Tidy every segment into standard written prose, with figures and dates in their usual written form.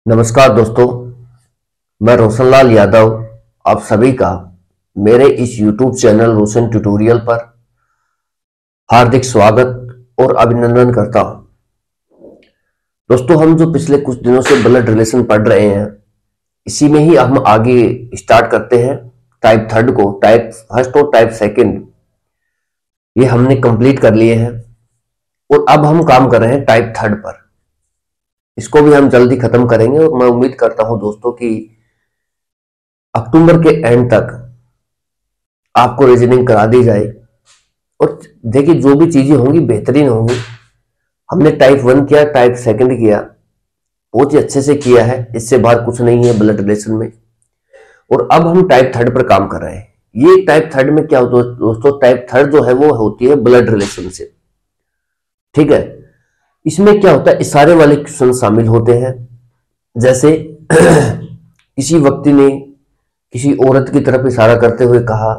नमस्कार दोस्तों, मैं रोशनलाल यादव आप सभी का मेरे इस YouTube चैनल रोशन ट्यूटोरियल पर हार्दिक स्वागत और अभिनंदन करता हूं। दोस्तों, हम जो पिछले कुछ दिनों से ब्लड रिलेशन पढ़ रहे हैं, इसी में ही हम आगे स्टार्ट करते हैं टाइप थर्ड को। टाइप फर्स्ट और टाइप सेकंड ये हमने कंप्लीट कर लिए हैं और अब हम काम कर रहे हैं टाइप थर्ड पर। इसको भी हम जल्दी खत्म करेंगे और मैं उम्मीद करता हूं दोस्तों कि अक्टूबर के एंड तक आपको रीजनिंग करा दी जाए। और देखिए, जो भी चीजें होंगी बेहतरीन होंगी। हमने टाइप वन किया, टाइप सेकंड किया, बहुत ही अच्छे से किया है, इससे बाहर कुछ नहीं है ब्लड रिलेशन में। और अब हम टाइप थर्ड पर काम कर रहे हैं। ये टाइप थर्ड में क्या होता है दोस्तों? टाइप थर्ड जो है वो होती है ब्लड रिलेशन से, ठीक है। इसमें क्या होता है, इशारे वाले क्वेश्चन शामिल होते हैं। जैसे किसी व्यक्ति ने किसी औरत की तरफ इशारा करते हुए कहा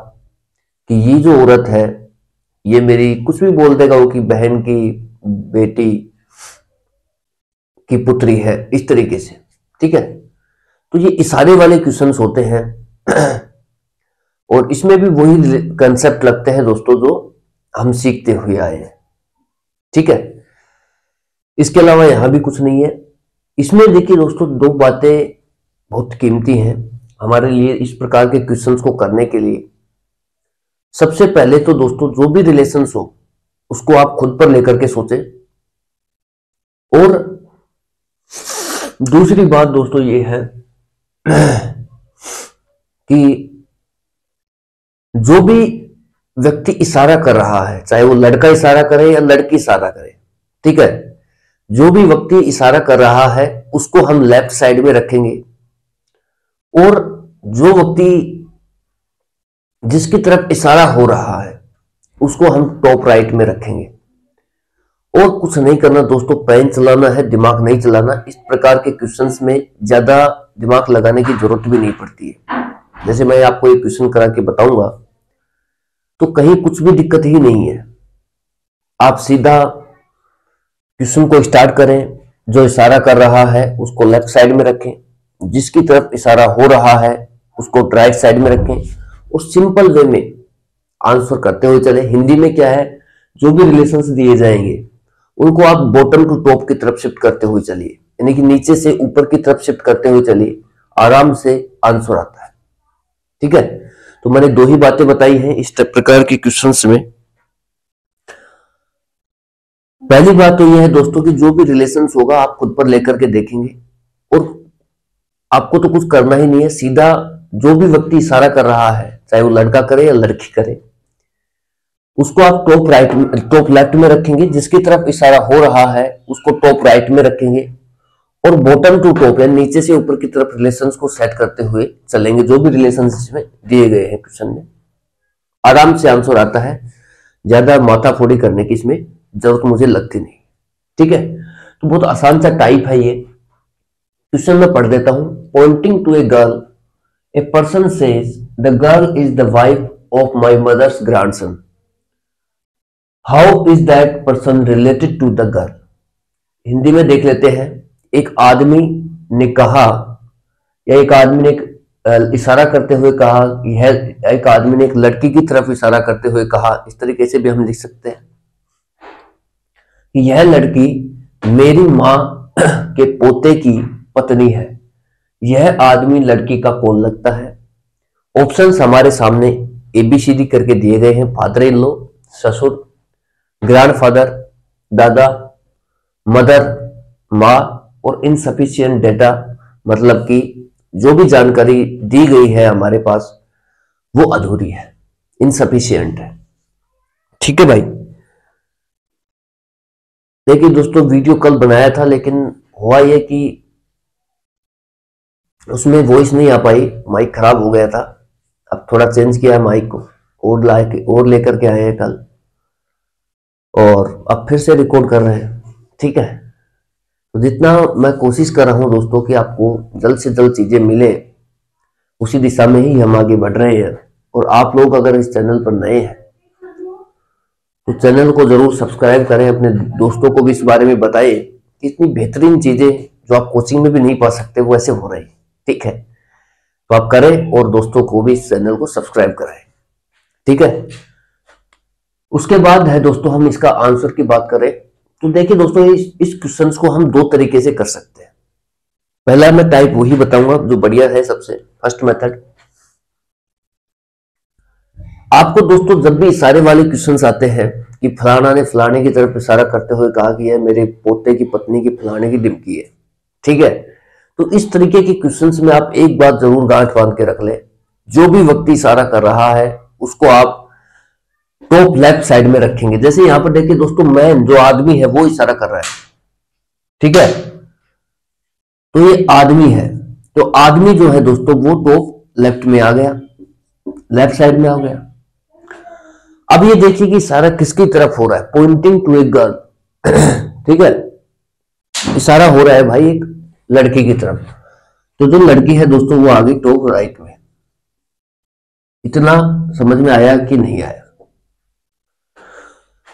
कि ये जो औरत है ये मेरी, कुछ भी बोल देगा वो, कि बहन की, बेटी की पुत्री है, इस तरीके से, ठीक है। तो ये इशारे वाले क्वेश्चंस होते हैं और इसमें भी वही कंसेप्ट लगते हैं दोस्तों जो हम सीखते हुए आए हैं, ठीक है। इसके अलावा यहां भी कुछ नहीं है। इसमें देखिए दोस्तों, दो बातें बहुत कीमती हैं हमारे लिए इस प्रकार के क्वेश्चंस को करने के लिए। सबसे पहले तो दोस्तों, जो भी रिलेशंस हो उसको आप खुद पर लेकर के सोचें। और दूसरी बात दोस्तों ये है कि जो भी व्यक्ति इशारा कर रहा है, चाहे वो लड़का इशारा करे या लड़की इशारा करे, ठीक है, जो भी व्यक्ति इशारा कर रहा है उसको हम लेफ्ट साइड में रखेंगे और जो व्यक्ति जिसकी तरफ इशारा हो रहा है उसको हम टॉप राइट में रखेंगे। और कुछ नहीं करना दोस्तों, पेन चलाना है, दिमाग नहीं चलाना। इस प्रकार के क्वेश्चंस में ज्यादा दिमाग लगाने की जरूरत भी नहीं पड़ती है। जैसे मैं आपको एक क्वेश्चन करा के बताऊंगा तो कहीं कुछ भी दिक्कत ही नहीं है। आप सीधा क्वेश्चन को स्टार्ट करें, जो इशारा कर रहा है उसको लेफ्ट साइड में रखें, जिसकी तरफ इशारा हो रहा है उसको राइट साइड में रखें और सिंपल वे में आंसर करते हुए चले। हिंदी में क्या है, जो भी रिलेशंस दिए जाएंगे उनको आप बॉटम टू टॉप की तरफ शिफ्ट करते हुए चलिए, यानी कि नीचे से ऊपर की तरफ शिफ्ट करते हुए चलिए, आराम से आंसर आता है, ठीक है। तो मैंने दो ही बातें बताई हैं इस प्रकार के क्वेश्चंस में। पहली बात तो यह है दोस्तों कि जो भी रिलेशंस होगा आप खुद पर लेकर के देखेंगे और आपको तो कुछ करना ही नहीं है। सीधा जो भी व्यक्ति इशारा कर रहा है, चाहे वो लड़का करे या लड़की करे, उसको आप टॉप राइट में, टॉप लेफ्ट में रखेंगे। जिसकी तरफ इशारा हो रहा है उसको टॉप राइट में रखेंगे और बॉटम टू टॉप या नीचे से ऊपर की तरफ रिलेशंस को सेट करते हुए चलेंगे। जो भी रिलेशंस में दिए गए हैं क्वेश्चन में, आराम से आंसर आता है। ज्यादा माथाफोड़ी करने की इसमें जरूरत मुझे लगती नहीं, ठीक है। तो बहुत आसान सा टाइप है ये क्वेश्चन। मैं पढ़ देता हूं। Pointing to a girl, a person says the girl is the wife of my mother's grandson. How is that person related to the girl? Hindi में देख लेते हैं। एक आदमी ने कहा, या एक आदमी ने इशारा करते हुए कहा, यह एक आदमी ने एक लड़की की तरफ इशारा करते हुए कहा, इस तरीके से भी हम लिख सकते हैं कि यह लड़की मेरी मां के पोते की पत्नी है। यह आदमी लड़की का कौन लगता है? ऑप्शंस हमारे सामने एबीसीडी करके दिए गए हैं। फादर इन लॉ, ससुर, ग्रैंडफादर, दादा, मदर, माँ, और इनसफिशिएंट डेटा, मतलब कि जो भी जानकारी दी गई है हमारे पास वो अधूरी है, इनसफिशिएंट है, ठीक है भाई। देखिए दोस्तों, वीडियो कल बनाया था लेकिन हुआ ये कि उसमें वॉइस नहीं आ पाई, माइक खराब हो गया था। अब थोड़ा चेंज किया माइक को और लेकर के आए हैं कल, और अब फिर से रिकॉर्ड कर रहे हैं, ठीक है। तो जितना मैं कोशिश कर रहा हूं दोस्तों कि आपको जल्द से जल्द चीजें मिले, उसी दिशा में ही हम आगे बढ़ रहे हैं। और आप लोग अगर इस चैनल पर नए हैं तो चैनल को जरूर सब्सक्राइब करें, अपने दोस्तों को भी इस बारे में बताएं कि इतनी बेहतरीन चीजें जो आप कोचिंग में भी नहीं पा सकते वो ऐसे हो रहे हैं। ठीक है, तो आप करें और दोस्तों को भी इस चैनल को सब्सक्राइब कराएं। ठीक है, उसके बाद है दोस्तों हम इसका आंसर की बात करें तो देखिए दोस्तों इस क्वेश्चन को हम दो तरीके से कर सकते हैं। पहला मैं टाइप वही बताऊंगा जो बढ़िया है सबसे, फर्स्ट मेथड। आपको दोस्तों जब भी इशारे वाले क्वेश्चंस आते हैं कि फलाना ने फलाने की तरफ इशारा करते हुए कहा कि यह मेरे पोते की पत्नी की फलाने की डिमकी है, ठीक है, तो इस तरीके के क्वेश्चंस में आप एक बात जरूर गांठ बांध के रख ले, जो भी व्यक्ति इशारा कर रहा है उसको आप टॉप लेफ्ट साइड में रखेंगे। जैसे यहां पर देखिए दोस्तों, मैन जो आदमी है वो इशारा कर रहा है, ठीक है, तो ये आदमी है, तो आदमी जो है दोस्तों वो टॉप लेफ्ट में आ गया, लेफ्ट साइड में आ गया। अब ये देखिए कि इशारा किसकी तरफ हो रहा है, पॉइंटिंग टू ए गर्ल, ठीक है, इशारा हो रहा है भाई एक लड़की की तरफ, तो जो लड़की है दोस्तों वो आ गई टॉप राइट में। इतना समझ में आया कि नहीं आया?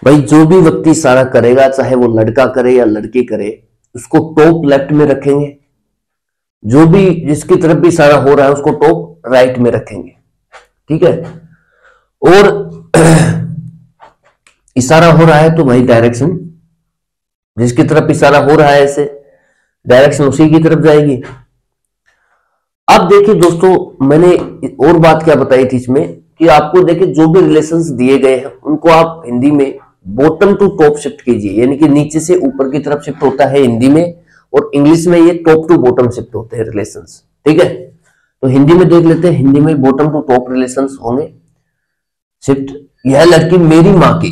भाई जो भी व्यक्ति इशारा करेगा, चाहे वो लड़का करे या लड़की करे, उसको टॉप लेफ्ट में रखेंगे, जो भी जिसकी तरफ भी इशारा हो रहा है उसको टॉप राइट में रखेंगे, ठीक है। और इशारा हो रहा है तो भाई डायरेक्शन, जिसकी तरफ इशारा हो रहा है ऐसे डायरेक्शन उसी की तरफ जाएगी। अब देखिए दोस्तों, मैंने और बात क्या बताई थी इसमें कि आपको देखिए जो भी रिलेशंस दिए गए हैं उनको आप हिंदी में बॉटम टू टॉप शिफ्ट कीजिए, यानी कि नीचे से ऊपर की तरफ शिफ्ट होता है हिंदी में, और इंग्लिश में ये टॉप टू बॉटम शिफ्ट होते हैं रिलेशंस, ठीक है। तो हिंदी में देख लेते हैं, हिंदी में बॉटम टू टॉप रिलेशंस होंगे शिफ्ट। यह लड़की मेरी माँ की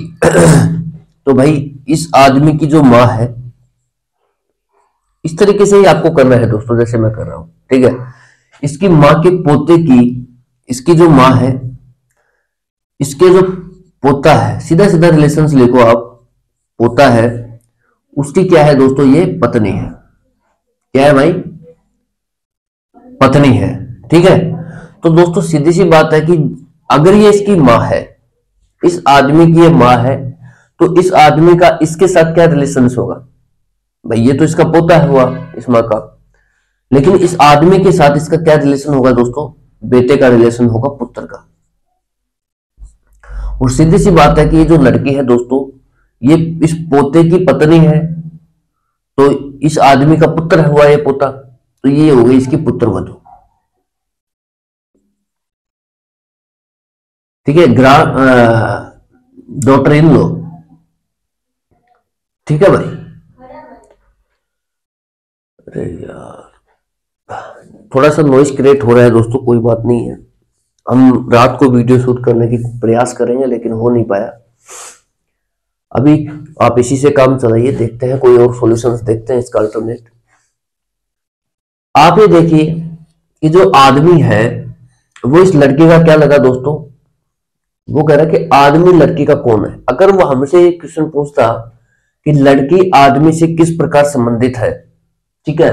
तो भाई इस आदमी की जो माँ है, इस तरीके से ही आपको करना है दोस्तों जैसे मैं कर रहा हूं, ठीक है। इसकी माँ के पोते की, इसकी जो माँ है, इसके जो पोता है, सीधा सीधा रिलेशंस लिखो आप, पोता है, उसकी क्या है दोस्तों, ये पत्नी है। क्या है भाई? पत्नी है, ठीक है। तो दोस्तों सीधी सी बात है कि अगर ये इसकी माँ है, इस आदमी की ये माँ है, तो इस आदमी का इसके साथ क्या रिलेशन होगा भाई? ये तो इसका पोता हुआ इस माँ का, लेकिन इस आदमी के साथ इसका क्या रिलेशन होगा दोस्तों? बेटे का रिलेशन होगा, पुत्र का। और सीधी सी बात है कि ये जो लड़की है दोस्तों, ये इस पोते की पत्नी है, तो इस आदमी का पुत्र हुआ ये पोता, तो ये हो गई इसकी पुत्र वधू, ठीक है, डॉटर इन लो, ठीक है भाई। अरे यार थोड़ा सा नॉइज क्रिएट हो रहा है दोस्तों, कोई बात नहीं है, हम रात को वीडियो शूट करने की प्रयास करेंगे लेकिन हो नहीं पाया। अभी आप इसी से काम चलाइए, देखते हैं कोई और सॉल्यूशंस देखते हैं इसका अल्टरनेट। आप ये देखिए कि जो आदमी है वो इस लड़की का क्या लगा दोस्तों, वो कह रहा है कि आदमी लड़की का कौन है। अगर वो हमसे एक क्वेश्चन पूछता कि लड़की आदमी से किस प्रकार संबंधित है, ठीक है,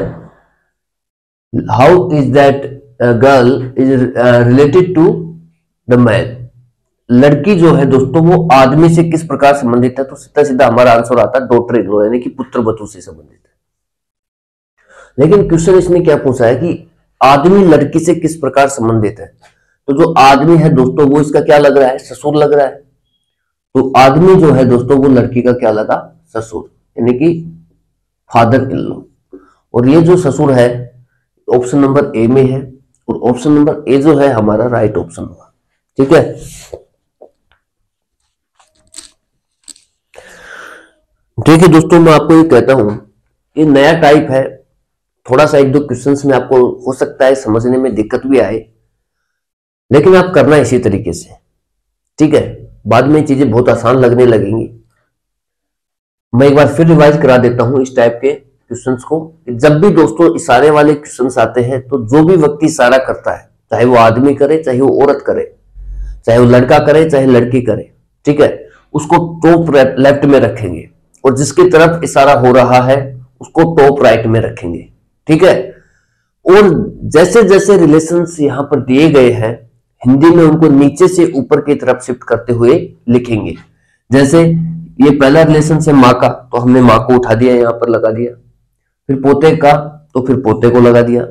how is that girl is related to the man, लड़की जो है दोस्तों वो आदमी से किस प्रकार संबंधित है, तो सीधा सीधा हमारा आंसर आता है डॉटर इन लॉ, यानी कि पुत्र वधू से संबंधित है। लेकिन क्वेश्चन इसने क्या पूछा है कि आदमी लड़की से किस प्रकार संबंधित है, तो जो आदमी है दोस्तों वो इसका क्या लग रहा है, ससुर लग रहा है। तो आदमी जो है दोस्तों वो लड़की का क्या लगा, ससुर, यानी कि फादर इन लॉ। और ये जो ससुर है ऑप्शन नंबर ए में है, और ऑप्शन नंबर ए जो है हमारा राइट ऑप्शन होगा, ठीक है। देखिए दोस्तों, मैं आपको ये कहता हूं, ये नया टाइप है, थोड़ा सा एक दो क्वेश्चंस में आपको हो सकता है समझने में दिक्कत भी आए, लेकिन आप करना इसी तरीके से, ठीक है। बाद में चीजें बहुत आसान लगने लगेंगी। मैं एक बार फिर रिवाइज करा देता हूं इस टाइप के क्वेश्चंस को। जब भी दोस्तों इशारे वाले क्वेश्चंस आते हैं तो जो भी व्यक्ति इशारा करता है, चाहे वो आदमी करे, चाहे वो औरत करे, चाहे वो लड़का करे, चाहे लड़की करे, ठीक है, उसको टॉप लेफ्ट में रखेंगे, और जिसकी तरफ इशारा हो रहा है उसको टॉप राइट में रखेंगे, ठीक है। और जैसे जैसे रिलेशंस यहां पर दिए गए हैं, हिंदी में उनको नीचे से ऊपर की तरफ शिफ्ट करते हुए लिखेंगे। जैसे ये पहला रिलेशन है माँ का, तो हमने माँ को उठा दिया, यहां पर लगा दिया, फिर पोते का, तो फिर पोते को लगा दिया।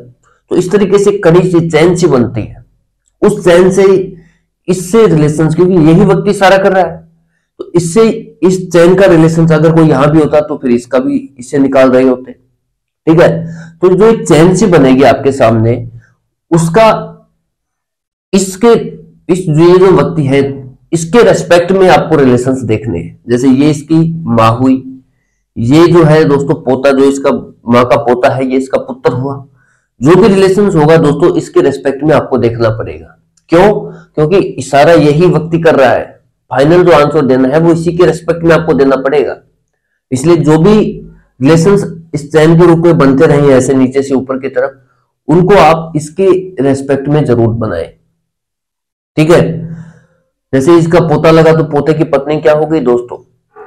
तो इस तरीके से कड़ी सी चैन सी बनती है, उस चैन से इससे रिलेशन, क्योंकि यही व्यक्ति सारा कर रहा है, तो इससे इस चैन का रिलेशन अगर कोई यहां भी होता तो फिर इसका भी इससे निकाल रहे होते। ठीक है, तो जो एक चैन सी बनेगी आपके सामने, उसका इसके इस ये जो व्यक्ति है इसके रेस्पेक्ट में आपको रिलेशंस देखने हैं। जैसे ये इसकी माँ हुई, ये जो है दोस्तों पोता, जो इसका माँ का पोता है, ये इसका पुत्र हुआ। जो भी रिलेशंस होगा दोस्तों इसके रेस्पेक्ट में आपको देखना पड़ेगा। क्यों? क्योंकि इशारा यही व्यक्ति कर रहा है, फाइनल जो आंसर देना है वो इसी के रेस्पेक्ट में आपको देना पड़ेगा। इसलिए जो भी रिलेशंस इस चैन के रूप में बनते रहे ऐसे नीचे से ऊपर की तरफ, उनको आप इसके रेस्पेक्ट में जरूर बनाएं। ठीक है, जैसे इसका पोता लगा तो पोते की पत्नी क्या हो गई दोस्तों,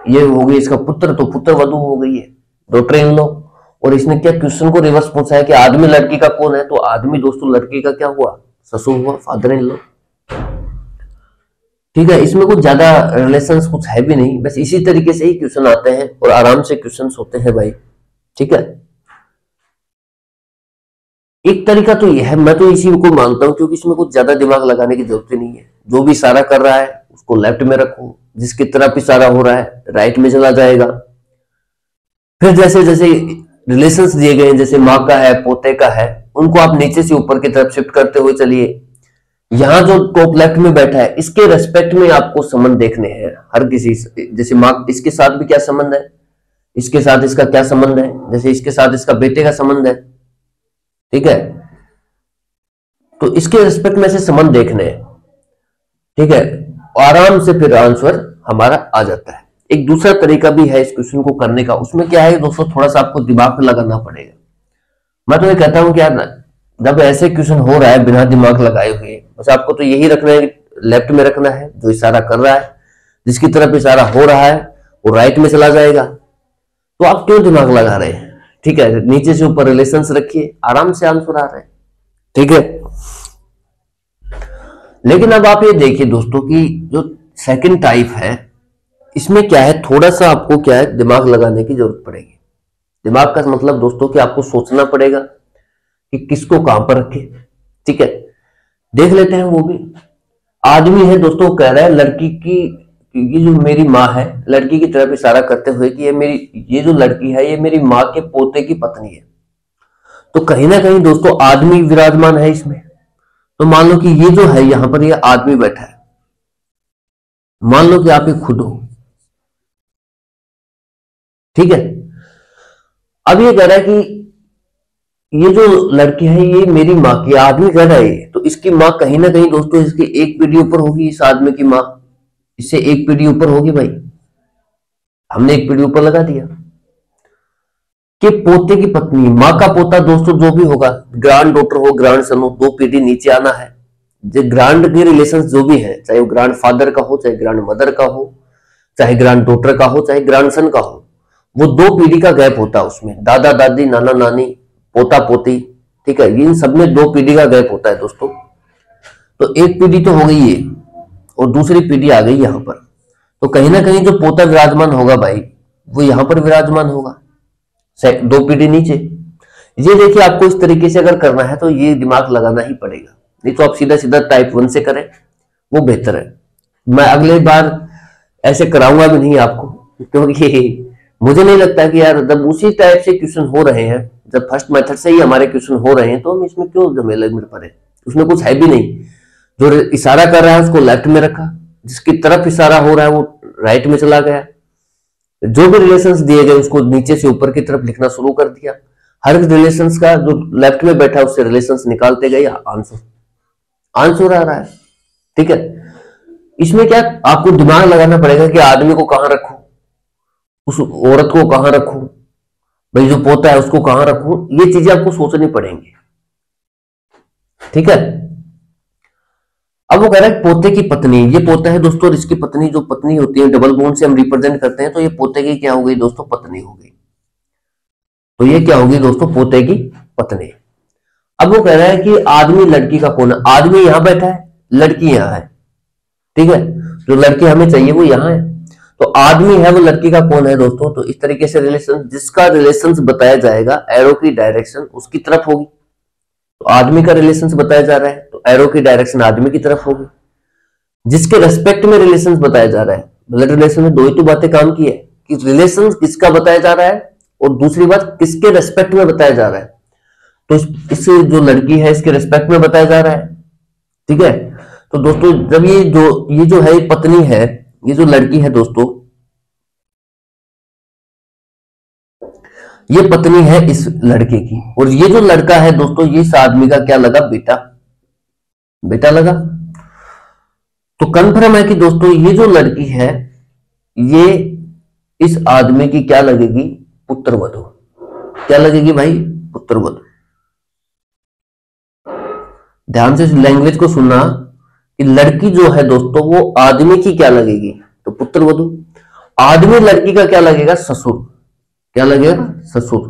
ये हो गई इसका पुत्र, तो पुत्र वधू हो गई है, डॉटर इन लॉ। और इसने क्या क्वेश्चन को रिवर्स पूछा है कि आदमी लड़की का कौन है, तो आदमी दोस्तों लड़की का क्या हुआ, ससुर हुआ, फादर इन लॉ। ठीक है, इसमें कुछ ज्यादा रिलेशंस कुछ है भी नहीं, बस इसी तरीके से ही क्वेश्चन आते हैं और आराम से क्वेश्चन होते हैं भाई। ठीक है, एक तरीका तो यह है, मैं तो इसी को मानता हूं, क्योंकि इसमें कुछ ज्यादा दिमाग लगाने की जरूरत नहीं है। जो भी इशारा कर रहा है उसको लेफ्ट में रखो, जिसकी तरफ इशारा हो रहा है राइट में चला जाएगा। फिर जैसे जैसे रिलेशंस दिए गए हैं, जैसे माँ का है, पोते का है, उनको आप नीचे से ऊपर की तरफ शिफ्ट करते हुए चलिए। यहां जो टॉप लेफ्ट में बैठा है इसके रेस्पेक्ट में आपको संबंध देखने हैं हर किसी से। जैसे माँ, इसके साथ भी क्या संबंध है, इसके साथ इसका क्या संबंध है, जैसे इसके साथ इसका बेटे का संबंध है। ठीक है, तो इसके रिस्पेक्ट में से संबंध देखने हैं। ठीक है, आराम से फिर आंसर हमारा आ जाता है। एक दूसरा तरीका भी है इस क्वेश्चन को करने का, उसमें क्या है दोस्तों, थोड़ा सा आपको दिमाग लगाना पड़ेगा। मैं तो ये कहता हूं कि यार जब ऐसे क्वेश्चन हो रहा है बिना दिमाग लगाए हुए, बस आपको तो यही रखना है, लेफ्ट में रखना है, जो इशारा कर रहा है, जिसकी तरफ इशारा हो रहा है वो राइट में चला जाएगा। तो आप क्यों दिमाग लगा रहे हैं? ठीक है, नीचे से ऊपर रिलेशंस रखिए, आराम से आंसर आ रहे हैं। ठीक है, लेकिन अब आप ये देखिए दोस्तों कि जो सेकंड टाइप है इसमें क्या है, थोड़ा सा आपको क्या है दिमाग लगाने की जरूरत पड़ेगी। दिमाग का मतलब दोस्तों कि आपको सोचना पड़ेगा कि किसको कहां पर रखे। ठीक है, देख लेते हैं। वो भी आदमी है दोस्तों, कह रहा है लड़की की, ये जो मेरी माँ है, लड़की की तरफ इशारा करते हुए कि ये जो लड़की है ये मेरी माँ के पोते की पत्नी है। तो कहीं ना कहीं दोस्तों आदमी विराजमान है इसमें। तो मान लो कि ये जो है यहां पर ये आदमी बैठा है, मान लो कि आप ही खुद हो। ठीक है, अब ये कह रहा है कि ये जो लड़की है ये मेरी माँ की, आदमी कह रहा है, तो इसकी माँ कहीं ना कहीं दोस्तों इसकी एक पीढ़ी ऊपर होगी, इस आदमी की माँ इससे एक पीढ़ी ऊपर होगी भाई। हमने एक पीढ़ी ऊपर लगा दिया कि पोते की पत्नी, माँ का पोता दोस्तों जो भी होगा, ग्रांड डॉटर हो, ग्रांड सन हो, दो पीढ़ी नीचे आना है। जो ग्रांड के रिलेशन जो भी है, चाहे वो ग्रांड फादर का हो, चाहे ग्रांड मदर का हो, चाहे ग्रांड डॉटर का हो, चाहे ग्रांड सन का हो, वो दो पीढ़ी का गैप होता है उसमें, दादा दादी, नाना नानी, पोता पोती। ठीक है, इन सब में दो पीढ़ी का गैप होता है दोस्तों। तो एक पीढ़ी तो हो गई ये और दूसरी पीढ़ी आ गई यहां पर। तो कहीं ना कहीं जो पोता विराजमान होगा भाई वो यहां पर विराजमान होगा, दो पीढ़ी नीचे। ये देखिए, आपको इस तरीके से अगर करना है तो ये दिमाग लगाना ही पड़ेगा, नहीं तो आप सीधा सीधा टाइप 1 से करें, वो बेहतर है। मैं अगले बार ऐसे कराऊंगा भी नहीं आपको, क्योंकि मुझे नहीं लगता कि यार जब उसी टाइप से क्वेश्चन हो रहे हैं, जब फर्स्ट मेथड से ही हमारे क्वेश्चन हो रहे हैं, तो हम इसमें क्यों झमेले में पड़े। उसमें कुछ है भी नहीं। जो इशारा कर रहा है उसको लेफ्ट में रखा, जिसकी तरफ इशारा हो रहा है वो राइट में चला गया। जो भी रिलेशंस दिए गए उसको नीचे से ऊपर की तरफ लिखना शुरू कर दिया। हर रिलेशंस का जो लेफ्ट में बैठा उससे रिलेशंस निकालते गए, आंसर आ रहा है। ठीक है, इसमें क्या आपको दिमाग लगाना पड़ेगा कि आदमी को कहां रखूं, उस औरत को कहां रखूं, भाई जो पोता है उसको कहां रखूं, ये चीजें आपको सोचनी पड़ेंगी। ठीक है, अब वो कह रहा है पोते की पत्नी, ये पोता है दोस्तों, और इसकी पत्नी, जो पत्नी होती है डबल बोन से हम रिप्रेजेंट करते हैं, तो ये पोते की क्या हो गई दोस्तों, पत्नी हो गई। तो ये क्या होगी दोस्तों, पोते की पत्नी। अब वो कह रहा है कि आदमी लड़की का कौन है, आदमी यहां बैठा है, लड़की यहां है। ठीक है, जो लड़की हमें चाहिए वो यहां है। तो आदमी है वो लड़की का कौन है दोस्तों, तो इस तरीके से रिलेशन, जिसका रिलेशन बताया जाएगा एरो की डायरेक्शन उसकी तरफ होगी। तो आदमी का रिलेशन बताया जा रहा है तो एरो की डायरेक्शन आदमी की तरफ होगी। जिसके रेस्पेक्ट में रिलेशन बताया जा रहा है, ब्लड रिलेशन में दो ही तो बातें काम की है कि रिलेशन किसका बताया जा रहा है और दूसरी बात किसके रेस्पेक्ट में बताया जा रहा है। तो इस जो लड़की है इसके रेस्पेक्ट में बताया जा रहा है, ठीक है। तो दोस्तों जब ये जो है पत्नी है, ये जो लड़की है दोस्तों, ये पत्नी है इस लड़के की, और ये जो लड़का है दोस्तों ये इस आदमी का क्या लगा, बेटा, बेटा लगा। तो कंफर्म है कि दोस्तों ये जो लड़की है ये इस आदमी की क्या लगेगी, पुत्रवधू। क्या लगेगी भाई, पुत्रवधू। ध्यान से लैंग्वेज को सुनना कि लड़की जो है दोस्तों वो आदमी की क्या लगेगी, तो पुत्रवधू। आदमी लड़की का क्या लगेगा, ससुर। क्या लगेगा, ससुर।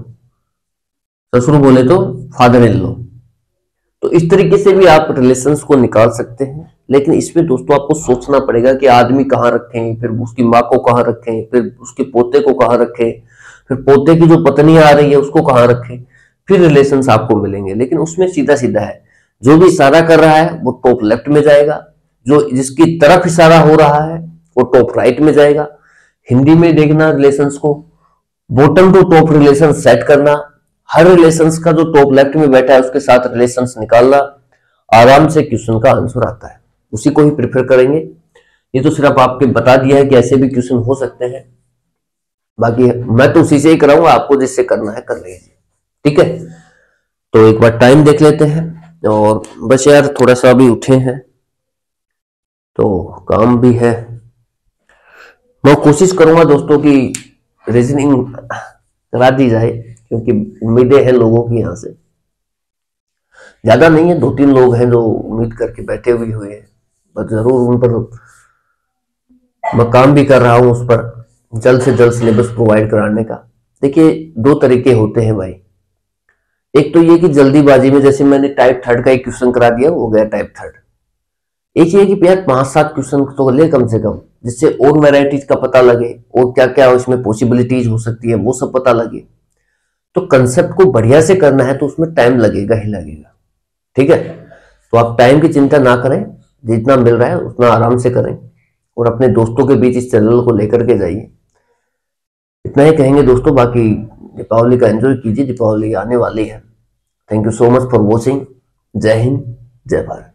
ससुर बोले तो फादर इन लॉ। तो इस तरीके से भी आप रिलेशंस को निकाल सकते हैं, लेकिन इसमें दोस्तों आपको सोचना पड़ेगा कि आदमी कहाँ रखें, फिर उसकी माँ को कहाँ रखें, फिर उसके पोते को कहाँ रखें, फिर पोते की जो पत्नी आ रही है उसको कहाँ रखें, फिर रिलेशंस आपको मिलेंगे। लेकिन उसमें सीधा सीधा है, जो भी इशारा कर रहा है वो टॉप लेफ्ट में जाएगा, जो जिसकी तरफ इशारा हो रहा है वो टॉप राइट में जाएगा। हिंदी में देखना रिलेशंस को, bottom to top relation set करना, हर रिलेशंस का जो टॉप लेफ्ट में बैठा है उसके साथ रिलेशंस निकालना, आराम से क्वेश्चन का आंसर आता है, उसी को ही प्रेफर करेंगे। ये तो सिर्फ आपके बता दिया है कि ऐसे भी क्वेश्चन हो सकते हैं, बाकी मैं तो उसी से ही कराऊंगा, आपको जिससे करना है कर लीजिए, ठीक है। तो एक बार टाइम देख लेते हैं, और बस यार थोड़ा सा अभी उठे हैं तो काम भी है। मैं कोशिश करूंगा दोस्तों की रीजनिंग करा दी जाए, क्योंकि उम्मीदें हैं लोगों की, यहां से ज्यादा नहीं है, 2-3 लोग हैं जो उम्मीद करके बैठे हुए हैं, बस जरूर उन पर मैं काम भी कर रहा हूं, उस पर जल्द से जल्द सिलेबस प्रोवाइड कराने का। देखिए 2 तरीके होते हैं भाई, एक तो ये कि जल्दीबाजी में जैसे मैंने टाइप 3 का एक क्वेश्चन करा दिया, हो गया टाइप 3। एक ये कि यार 5-7 क्वेश्चन तो ले कम से कम, जिससे और वैरायटीज का पता लगे और क्या क्या इसमें पॉसिबिलिटीज हो सकती है वो सब पता लगे। तो कंसेप्ट को बढ़िया से करना है तो उसमें टाइम लगेगा ही लगेगा, ठीक है। तो आप टाइम की चिंता ना करें, जितना मिल रहा है उतना आराम से करें, और अपने दोस्तों के बीच इस चैनल को लेकर के जाइए। इतना ही कहेंगे दोस्तों, बाकी दीपावली का एंजॉय कीजिए, दीपावली आने वाली है। Thank you so much for watching. जय हिंद, जय भारत।